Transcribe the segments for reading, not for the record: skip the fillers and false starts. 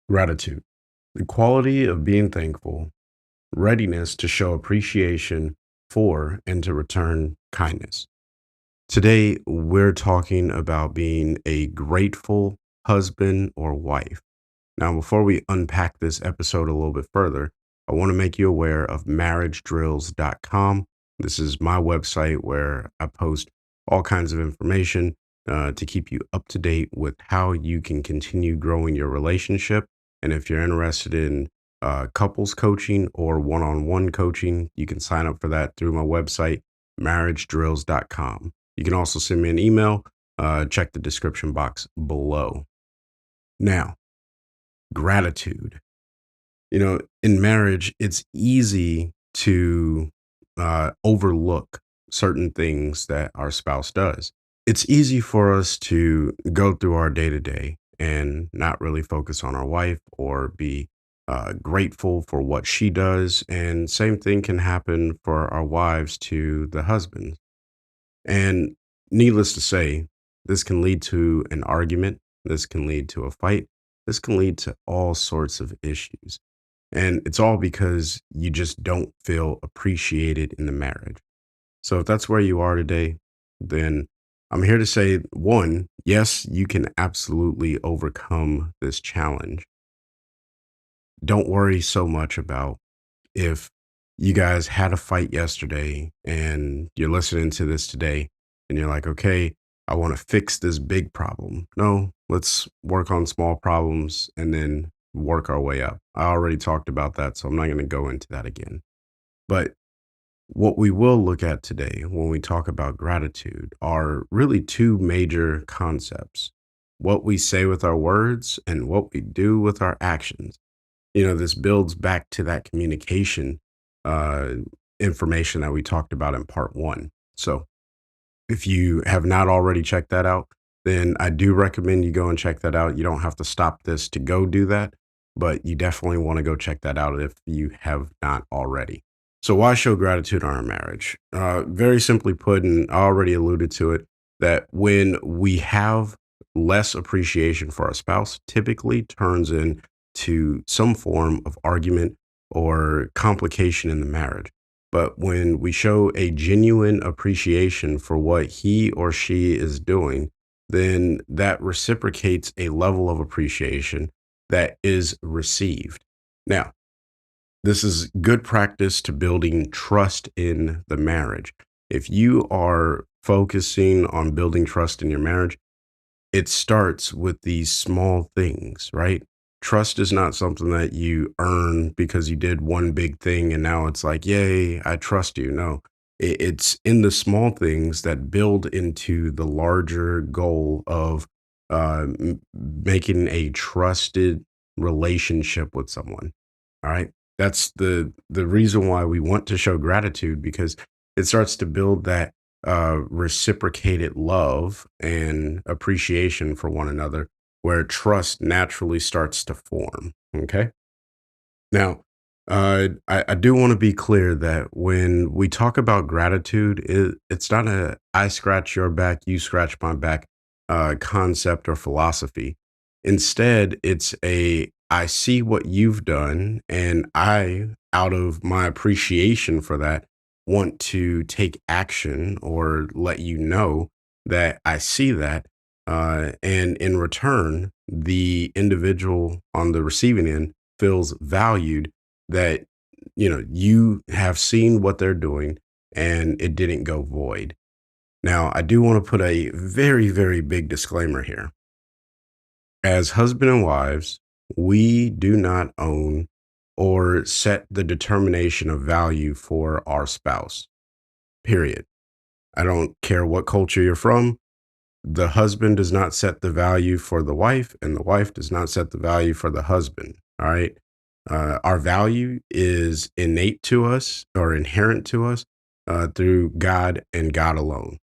Gratitude, the quality of being thankful, readiness to show appreciation for and to return kindness. Today, we're talking about being a grateful husband or wife. Now, before we unpack this episode a little bit further, I want to make you aware of marriagedrills.com. This is my website where I post all kinds of information to keep you up to date with how you can continue growing your relationship. And if you're interested in couples coaching or one on one coaching, you can sign up for that through my website, marriagedrills.com. You can also send me an email. Check the description box below. Now, gratitude. In marriage, it's easy to overlook certain things that our spouse does. It's easy for us to go through our day to day and not really focus on our wife or be grateful for what she does. And same thing can happen for our wives to the husbands. And needless to say, this can lead to an argument. This can lead to a fight. This can lead to all sorts of issues. And it's all because you just don't feel appreciated in the marriage. So if that's where you are today, then I'm here to say one, yes, you can absolutely overcome this challenge. Don't worry so much about if you guys had a fight yesterday and you're listening to this today and you're like, okay, I want to fix this big problem. No, let's work on small problems and then work our way up. I already talked about that, so I'm not going to go into that again. But what we will look at today when we talk about gratitude are really two major concepts: what we say with our words and what we do with our actions. This builds back to that communication uh, information that we talked about in part one. So if you have not already checked that out, then I do recommend you go and check that out. You don't have to stop this to go do that, but you definitely want to go check that out if you have not already. So, why show gratitude in our marriage? Very simply put, and I already alluded to it, that when we have less appreciation for our spouse, typically turns into some form of argument or complication in the marriage. But when we show a genuine appreciation for what he or she is doing, then that reciprocates a level of appreciation that is received. Now, this is good practice to building trust in the marriage. If you are focusing on building trust in your marriage, it starts with these small things, right? Trust is not something that you earn because you did one big thing and now it's like, yay, I trust you. No, it's in the small things that build into the larger goal of making a trusted relationship with someone. All right. That's the reason why we want to show gratitude, because it starts to build that reciprocated love and appreciation for one another, where trust naturally starts to form. Okay. Now, I do want to be clear that when we talk about gratitude, it's not a I scratch your back, you scratch my back concept or philosophy. Instead, it's a I see what you've done, and I, out of my appreciation for that, want to take action or let you know that I see that. And in return, the individual on the receiving end feels valued, that you have seen what they're doing and it didn't go void. Now, I do want to put a very, very big disclaimer here. As husband and wives, we do not own or set the determination of value for our spouse, period. I don't care what culture you're from. The husband does not set the value for the wife, and the wife does not set the value for the husband. All right. Our value is innate to us or inherent to us through God and God alone.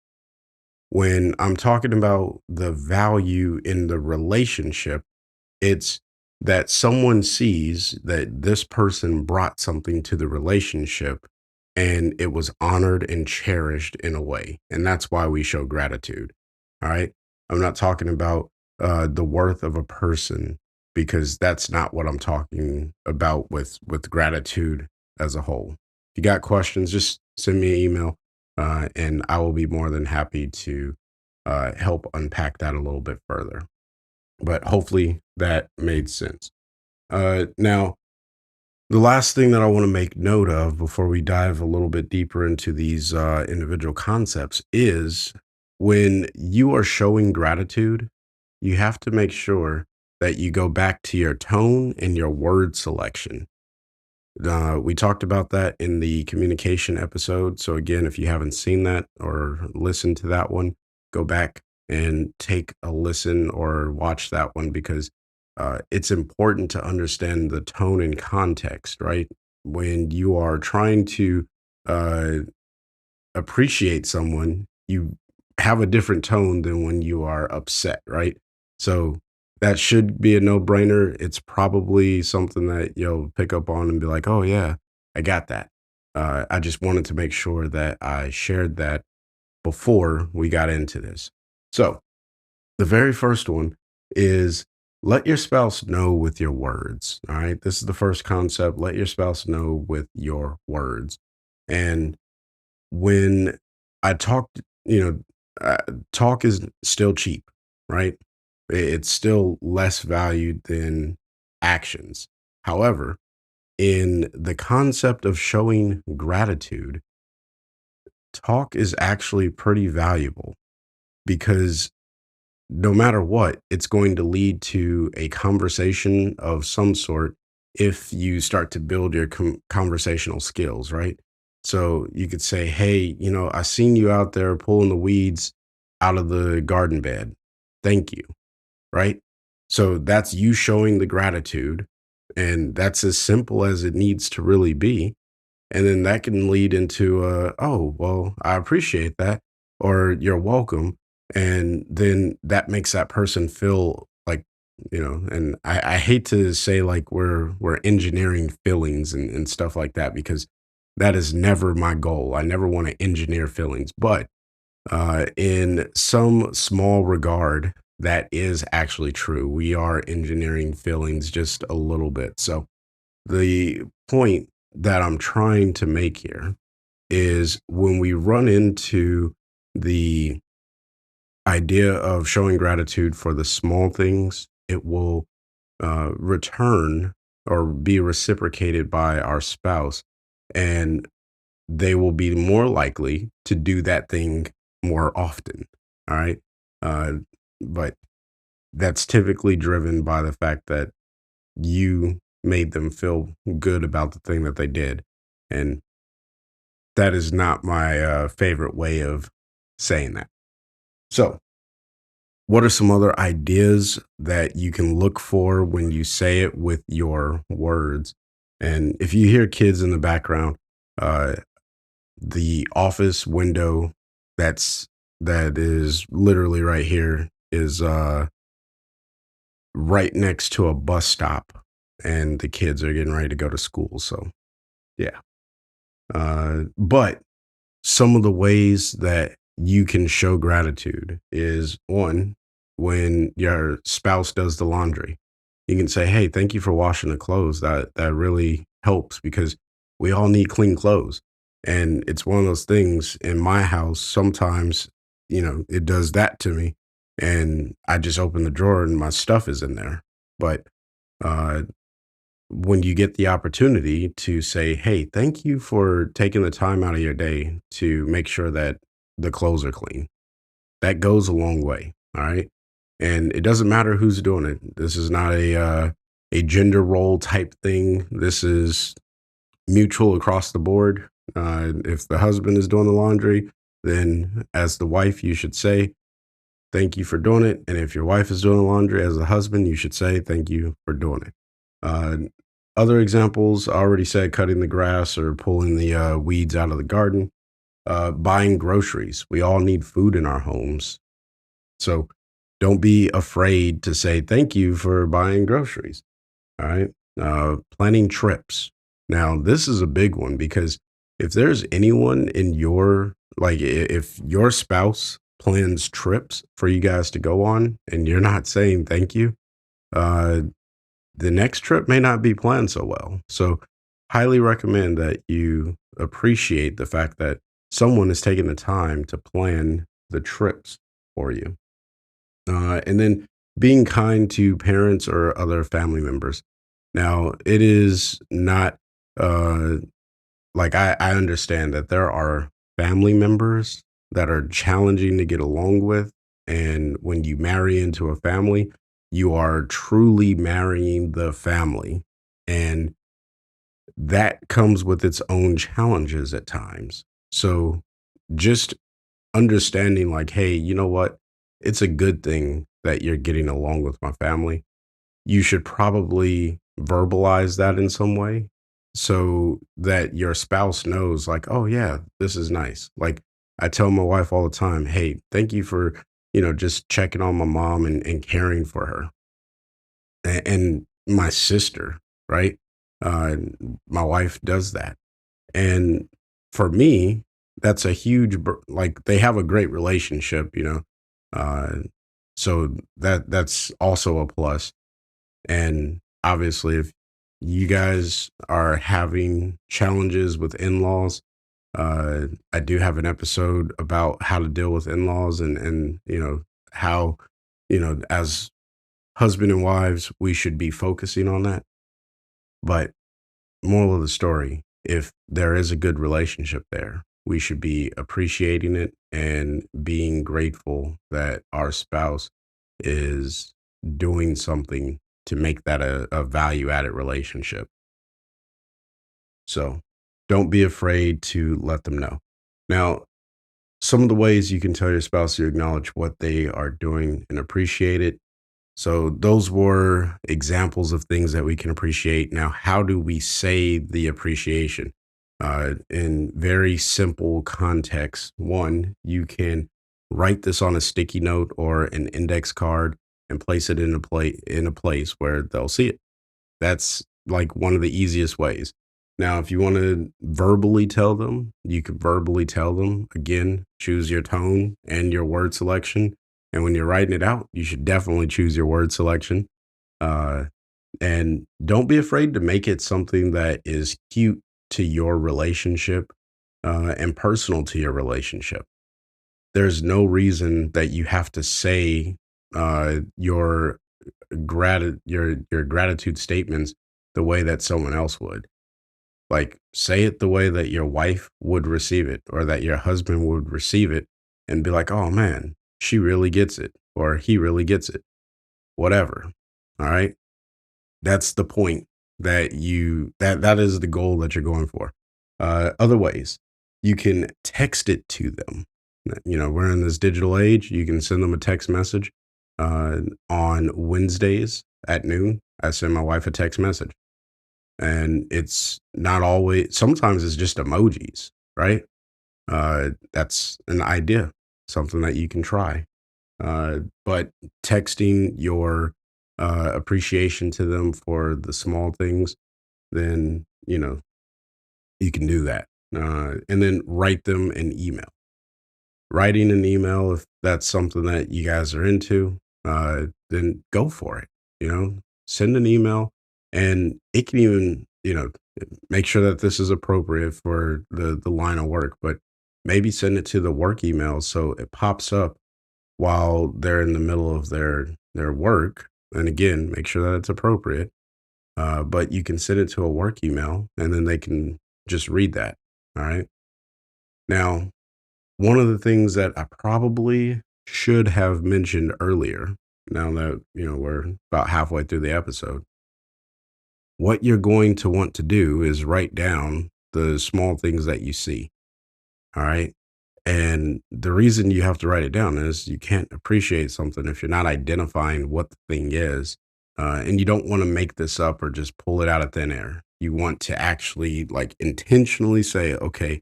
When I'm talking about the value in the relationship, it's that someone sees that this person brought something to the relationship and it was honored and cherished in a way. And that's why we show gratitude. All right. I'm not talking about the worth of a person. because that's not what I'm talking about with gratitude as a whole. If you got questions, just send me an email, and I will be more than happy to help unpack that a little bit further. But hopefully that made sense. Now, the last thing that I want to make note of before we dive a little bit deeper into these individual concepts is when you are showing gratitude, you have to make sure that you go back to your tone and your word selection. We talked about that in the communication episode. So, again, if you haven't seen that or listened to that one, go back and take a listen or watch that one because it's important to understand the tone and context, right? When you are trying to uh, appreciate someone, you have a different tone than when you are upset, right? So that should be a no-brainer. It's probably something that you'll pick up on and be like, "Oh yeah, I got that." I just wanted to make sure that I shared that before we got into this. So the very first one is let your spouse know with your words. All right. This is the first concept. Let your spouse know with your words. And when I talked, you know, talk is still cheap, right? It's still less valued than actions. However, in the concept of showing gratitude, talk is actually pretty valuable because no matter what, it's going to lead to a conversation of some sort if you start to build your conversational skills, right? So you could say, "Hey, I seen you out there pulling the weeds out of the garden bed. Thank you." Right? So that's you showing the gratitude. And that's as simple as it needs to really be. And then that can lead into, oh, well, I appreciate that, or you're welcome. And then that makes that person feel like, and I hate to say like we're engineering feelings and stuff like that because that is never my goal. I never want to engineer feelings. But in some small regard, that is actually true. We are engineering feelings just a little bit. So the point that I'm trying to make here is when we run into the idea of showing gratitude for the small things, it will return or be reciprocated by our spouse. And they will be more likely to do that thing more often. All right. Uh, but that's typically driven by the fact that you made them feel good about the thing that they did. And that is not my favorite way of saying that. So, what are some other ideas that you can look for when you say it with your words? And if you hear kids in the background, uh, the office window that is literally right here is right next to a bus stop and the kids are getting ready to go to school. So yeah. But some of the ways that you can show gratitude is one, when your spouse does the laundry, you can say, "Hey, thank you for washing the clothes. That really helps because we all need clean clothes." And it's one of those things in my house, sometimes, it does that to me. And I just open the drawer and my stuff is in there. But uh when you get the opportunity to say, "Hey, thank you for taking the time out of your day to make sure that the clothes are clean." That goes a long way. All right. And it doesn't matter who's doing it. This is not a gender role type thing. This is mutual across the board. If the husband is doing the laundry, then as the wife, you should say, "Thank you for doing it." And if your wife is doing the laundry as a husband, you should say, "Thank you for doing it." Uh, Other examples, I already said cutting the grass or pulling the weeds out of the garden, buying groceries. We all need food in our homes. So don't be afraid to say thank you for buying groceries. All right. Planning trips. Now, this is a big one because if there's anyone in your, like, if your spouse plans trips for you guys to go on and you're not saying thank you, uh, the next trip may not be planned so well. So, highly recommend that you appreciate the fact that someone is taking the time to plan the trips for you. And then being kind to parents or other family members. Now, it is not uh, like I understand that there are family members that are challenging to get along with. And when you marry into a family, you are truly marrying the family. And that comes with its own challenges at times. So just understanding, like, hey, you know what? It's a good thing that you're getting along with my family. You should probably verbalize that in some way so that your spouse knows, like, oh yeah, this is nice. Like, I tell my wife all the time, hey, thank you for, just checking on my mom and caring for her, and my sister, right? uh my wife does that. And for me, that's a huge like, they have a great relationship, uh so that's also a plus. And obviously, if you guys are having challenges with in-laws, I do have an episode about how to deal with in-laws, and how, as husband and wives, we should be focusing on that. But moral of the story, if there is a good relationship there, we should be appreciating it and being grateful that our spouse is doing something to make that a value added relationship. So don't be afraid to let them know. Now, some of the ways you can tell your spouse you acknowledge what they are doing and appreciate it. So those were examples of things that we can appreciate. Now, how do we say the appreciation? In very simple context, one, you can write this on a sticky note or an index card and place it in a place where they'll see it. That's like one of the easiest ways. Now, if you want to verbally tell them, you could verbally tell them. Again, choose your tone and your word selection. And when you're writing it out, you should definitely choose your word selection. Uh, and don't be afraid to make it something that is cute to your relationship, and personal to your relationship. There's no reason that you have to say your your gratitude statements the way that someone else would. Like, say it the way that your wife would receive it or that your husband would receive it, and be like, "Oh man, she really gets it," or "He really gets it." Whatever. All right? That's the point that is the goal that you're going for. Other ways, you can text it to them. We're in this digital age. You can send them a text message. On Wednesdays at noon, I send my wife a text message, and it's not always. Sometimes it's just emojis, right? That's an idea, something that you can try. But texting your appreciation to them for the small things, then you can do that. And then write them an email. Writing an email, if that's something that you guys are into, then go for it. Send an email, and it can even, make sure that this is appropriate for the line of work, but maybe send it to the work email so it pops up while they're in the middle of their work. And again, make sure that it's appropriate. But you can send it to a work email, and then they can just read that. All right. Now, one of the things that I probably should have mentioned earlier, now that we're about halfway through the episode, what you're going to want to do is write down the small things that you see. All right. And the reason you have to write it down is you can't appreciate something if you're not identifying what the thing is. And you don't want to make this up or just pull it out of thin air. You want to actually, like, intentionally say, okay,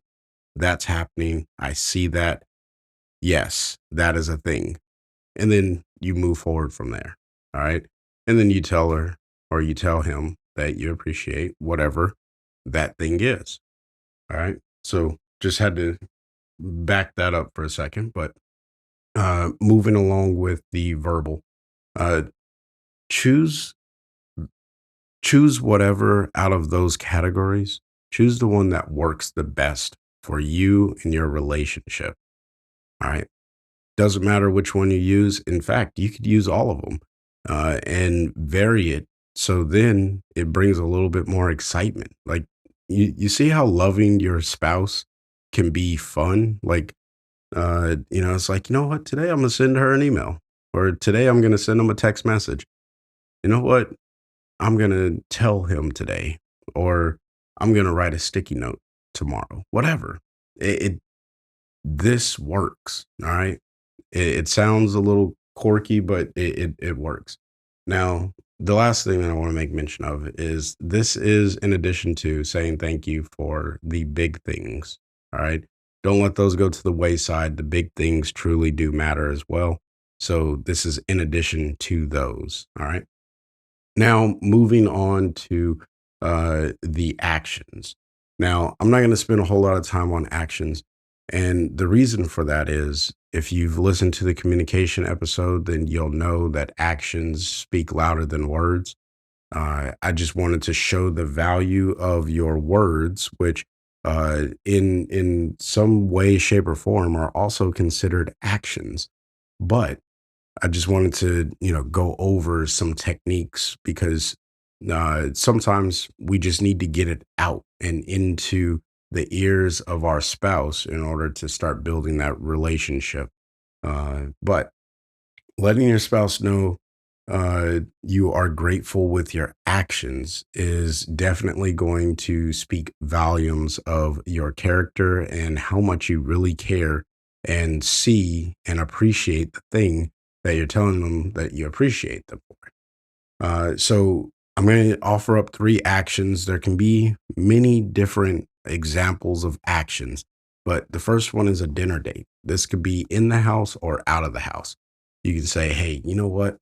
that's happening. I see that. Yes, that is a thing. And then you move forward from there. All right. And then you tell her or you tell him that you appreciate whatever that thing is. All right. So just had to back that up for a second. But moving along with the verbal, uh, choose choose whatever out of those categories, choose the one that works the best for you and your relationship. All right. Doesn't matter which one you use. In fact, you could use all of them and vary it. So then it brings a little bit more excitement. Like you see how loving your spouse can be fun. Like, it's like, you know what? Today I'm going to send her an email or today I'm going to send him a text message. You know what? I'm going to tell him today or I'm going to write a sticky note tomorrow, whatever. This works. All right. It sounds a little quirky, but it works. Now, the last thing that I want to make mention of is this is in addition to saying thank you for the big things. All right. Don't let those go to the wayside. The big things truly do matter as well. So this is in addition to those. All right. Now, moving on to the actions. Now, I'm not going to spend a whole lot of time on actions. And the reason for that is if you've listened to the communication episode, then you'll know that actions speak louder than words. I just wanted to show the value of your words, which in some way, shape, or form are also considered actions. But I just wanted to, go over some techniques because sometimes we just need to get it out and into the ears of our spouse in order to start building that relationship. But letting your spouse know you are grateful with your actions is definitely going to speak volumes of your character and how much you really care and see and appreciate the thing that you're telling them that you appreciate them for. So I'm going to offer up three actions. There can be many different examples of actions, but the first one is a dinner date. This could be in the house or out of the house. You can say, hey, you know what?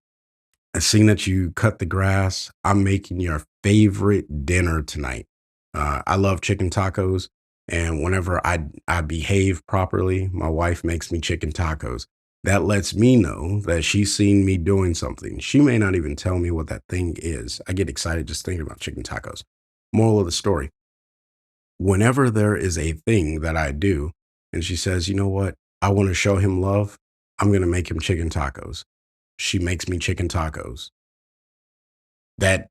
I seen that you cut the grass. I'm making your favorite dinner tonight. I love chicken tacos, and whenever I behave properly, my wife makes me chicken tacos. That lets me know that she's seen me doing something. She may not even tell me what that thing is. I get excited just thinking about chicken tacos. Moral of the story: whenever there is a thing that I do, and she says, you know what, I want to show him love. I'm gonna make him chicken tacos. She makes me chicken tacos. That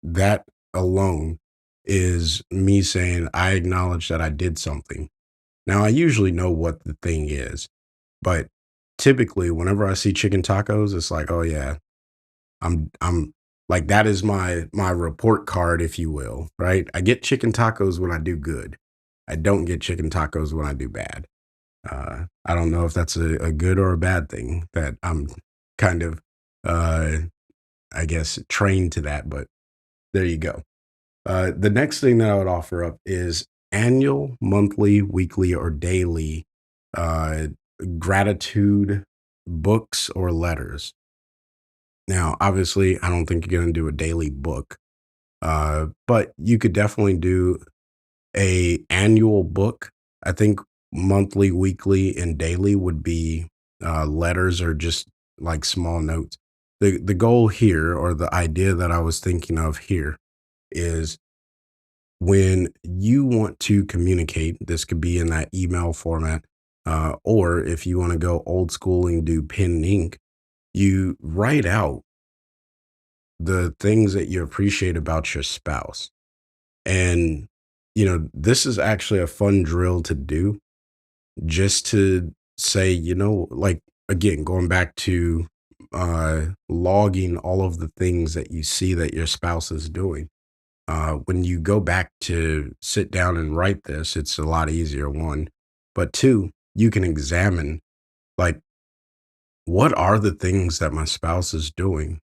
that alone is me saying I acknowledge that I did something. Now I usually know what the thing is, but typically whenever I see chicken tacos, it's like, oh yeah, I'm like that is my report card, if you will, right? I get chicken tacos when I do good. I don't get chicken tacos when I do bad. I don't know if that's a good or a bad thing that I'm kind of uh I guess trained to that, but there you go. The next thing that I would offer up is annual, monthly, weekly, or daily uh, gratitude books or letters. Now, obviously, I don't think you're going to do a daily book, but you could definitely do a annual book. I think monthly, weekly, and daily would be letters or just like small notes. The goal here, or the idea that I was thinking of here, is when you want to communicate. This could be in that email format, or if you want to go old school and do pen and ink, you write out the things that you appreciate about your spouse. And this is actually a fun drill to do, just to say, like, again, going back to logging all of the things that you see that your spouse is doing. When you go back to sit down and write this, it's a lot easier, one. But two, you can examine, like, what are the things that my spouse is doing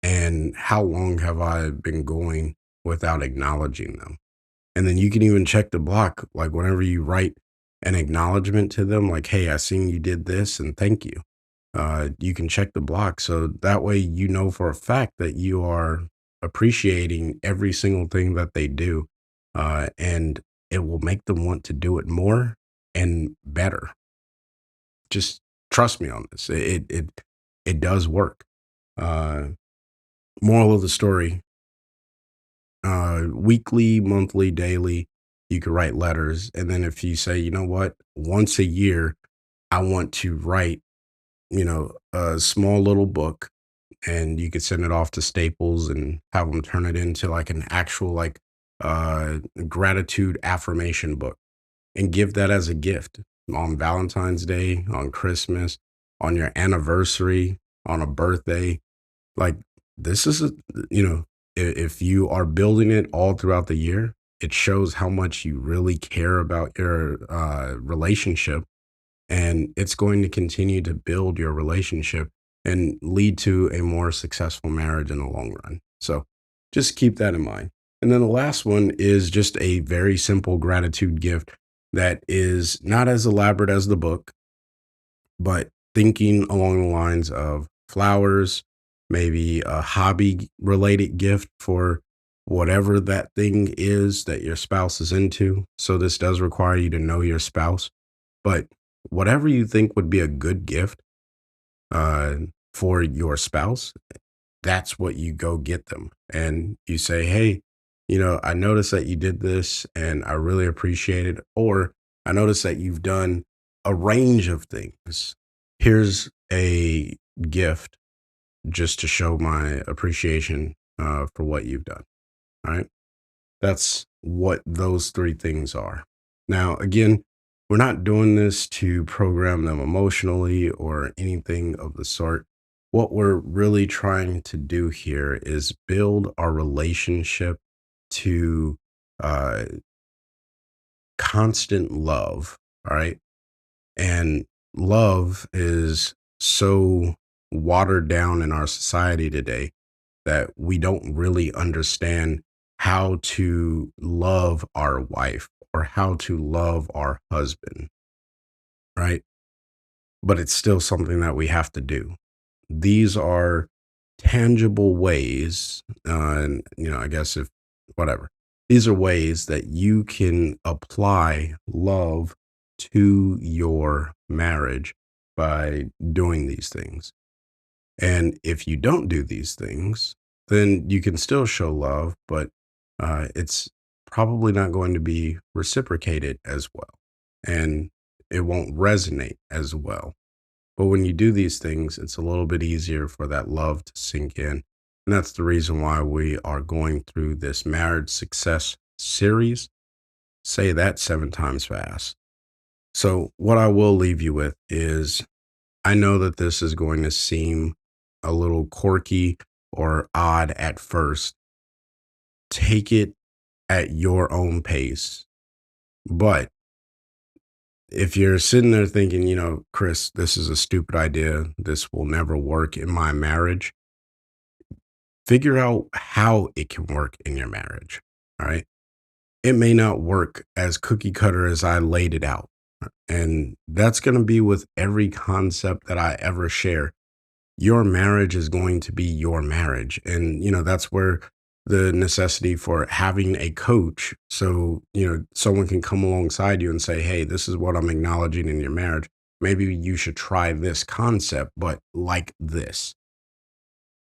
and how long have I been going without acknowledging them? And then you can even check the block, like whenever you write an acknowledgement to them, like, hey, I seen you did this and thank you. You can check the block. So that way, for a fact that you are appreciating every single thing that they do. And it will make them want to do it more and better. Just trust me on this. It does work. Uh, Moral of the story: weekly, monthly, daily, you could write letters. And then if you say, you know what, once a year, I want to write, a small little book, and you could send it off to Staples and have them turn it into like an actual gratitude affirmation book, and give that as a gift on Valentine's Day, on Christmas, on your anniversary, on a birthday. Like, this is a, you know, if you are building it all throughout the year, it shows how much you really care about your relationship, and it's going to continue to build your relationship and lead to a more successful marriage in the long run. So just keep that in mind. And then the last one is just a very simple gratitude gift that is not as elaborate as the book, but thinking along the lines of flowers, maybe a hobby related gift for whatever that thing is that your spouse is into. So this does require you to know your spouse, but whatever you think would be a good gift uh, for your spouse, that's what you go get them. And you say, hey, I noticed that you did this and I really appreciate it. Or I noticed that you've done a range of things. Here's a gift just to show my appreciation for what you've done. All right. That's what those three things are. Now, again, we're not doing this to program them emotionally or anything of the sort. What we're really trying to do here is build our relationship to uh, constant love. All right. And love is so watered down in our society today that we don't really understand how to love our wife or how to love our husband, right? But it's still something that we have to do. These are tangible ways, and I guess if whatever, these are ways that you can apply love to your marriage by doing these things. And if you don't do these things, then you can still show love, but it's probably not going to be reciprocated as well. And it won't resonate as well. But when you do these things, it's a little bit easier for that love to sink in. And that's the reason why we are going through this marriage success series. Say that 7 times fast. So, what I will leave you with is, I know that this is going to seem a little quirky or odd at first. Take it at your own pace. But if you're sitting there thinking, Chris, this is a stupid idea, this will never work in my marriage, figure out how it can work in your marriage. All right. It may not work as cookie cutter as I laid it out. And that's going to be with every concept that I ever share. Your marriage is going to be your marriage. And, that's where the necessity for having a coach. So, someone can come alongside you and say, hey, this is what I'm acknowledging in your marriage. Maybe you should try this concept, but like this.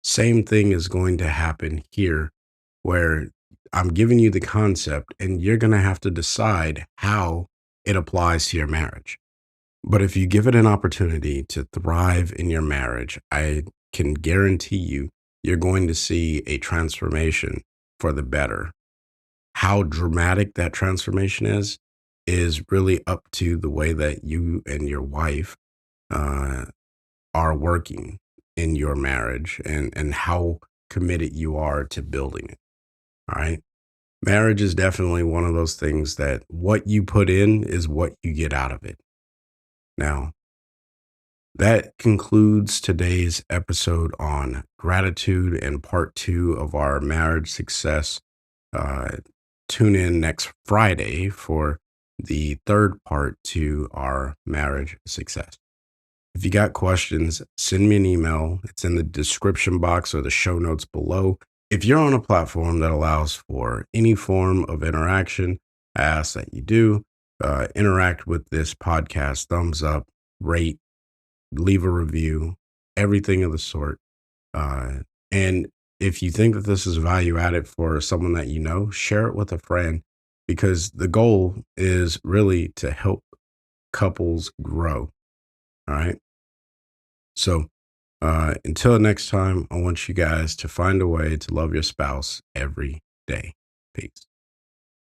Same thing is going to happen here, where I'm giving you the concept and you're going to have to decide how it applies to your marriage. But if you give it an opportunity to thrive in your marriage, I can guarantee you're going to see a transformation for the better. How dramatic that transformation is really up to the way that you and your wife uh, are working in your marriage, and how committed you are to building it. All right. Marriage is definitely one of those things that what you put in is what you get out of it. Now, that concludes today's episode on gratitude and part 2 of our marriage success. Uh, Tune in next Friday for the third part to our marriage success. If you got questions, send me an email. It's in the description box or the show notes below. If you're on a platform that allows for any form of interaction, I ask that you do interact with this podcast, thumbs up, rate, leave a review, everything of the sort. And If you think that this is value added for someone that you know, share it with a friend because the goal is really to help couples grow. All right. So until next time, I want you guys to find a way to love your spouse every day. Peace.